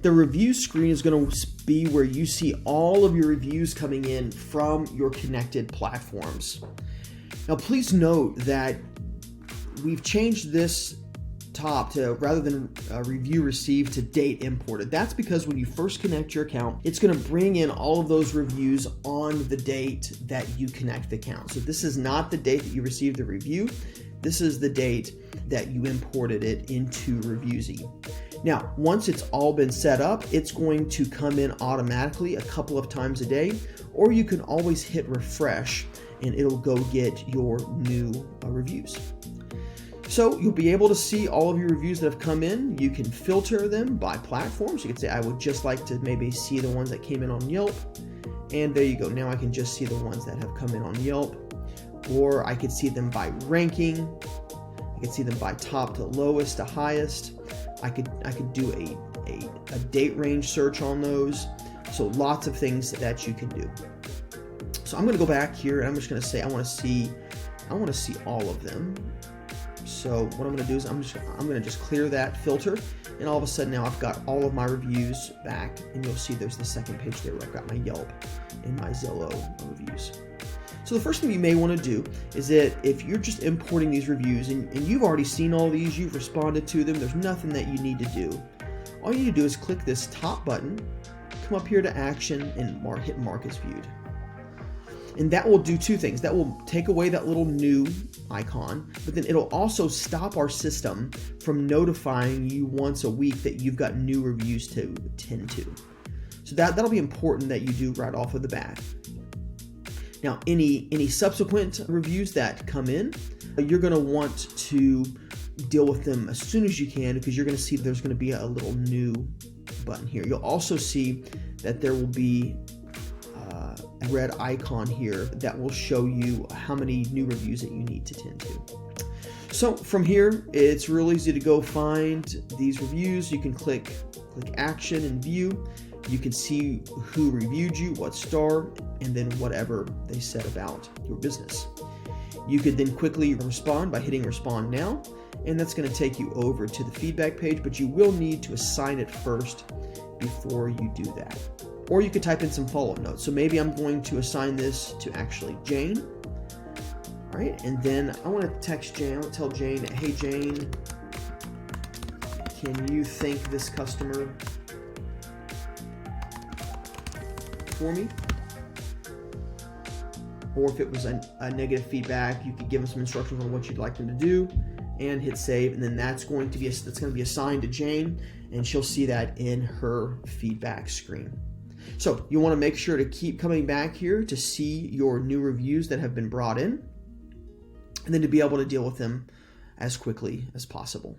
The review screen is going to be where you see all of your reviews coming in from your connected platforms. Now, please note that we've changed this top to, rather than review received, to date imported. That's because when you first connect your account, it's going to bring in all of those reviews on the date that you connect the account. So this is not the date that you received the review. This is the date that you imported it into Reviewzy. Now, once it's all been set up, it's going to come in automatically a couple of times a day, or you can always hit refresh and it'll go get your new reviews. So you'll be able to see all of your reviews that have come in. You can filter them by platforms. You can say, I would just like to maybe see the ones that came in on Yelp. And there you go. Now I can just see the ones that have come in on Yelp. Or I could see them by ranking. I could see them by top to lowest to highest. I could do a date range search on those. So lots of things that you can do. So I'm going to go back here and I'm just going to say I want to see all of them. So what I'm going to do is I'm going to just clear that filter, and all of a sudden now I've got all of my reviews back, and you'll see there's the second page there where I've got my Yelp and my Zillow reviews. So the first thing you may want to do is that if you're just importing these reviews and you've already seen all these, you've responded to them, there's nothing that you need to do. All you need to do is click this top button, come up here to action, and hit mark as viewed. And that will do two things. That will take away that little new icon, but then it'll also stop our system from notifying you once a week that you've got new reviews to attend to. So that'll be important that you do right off of the bat. Now, any subsequent reviews that come in, you're going to want to deal with them as soon as you can, because you're going to see there's going to be a little new button here. You'll also see that there will be a red icon here that will show you how many new reviews that you need to tend to. So from here, it's real easy to go find these reviews. You can click action and view. You can see who reviewed you, what star, and then whatever they said about your business. You could then quickly respond by hitting respond now, and that's going to take you over to the feedback page, but you will need to assign it first before you do that. Or you could type in some follow-up notes. So maybe I'm going to assign this to actually Jane. All right, and then I want to text Jane. I want to tell Jane, hey Jane, can you thank this customer for me? Or if it was a negative feedback, you could give them some instructions on what you'd like them to do, and hit save, and then that's going to be assigned to Jane, and she'll see that in her feedback screen. So you want to make sure to keep coming back here to see your new reviews that have been brought in, and then to be able to deal with them as quickly as possible.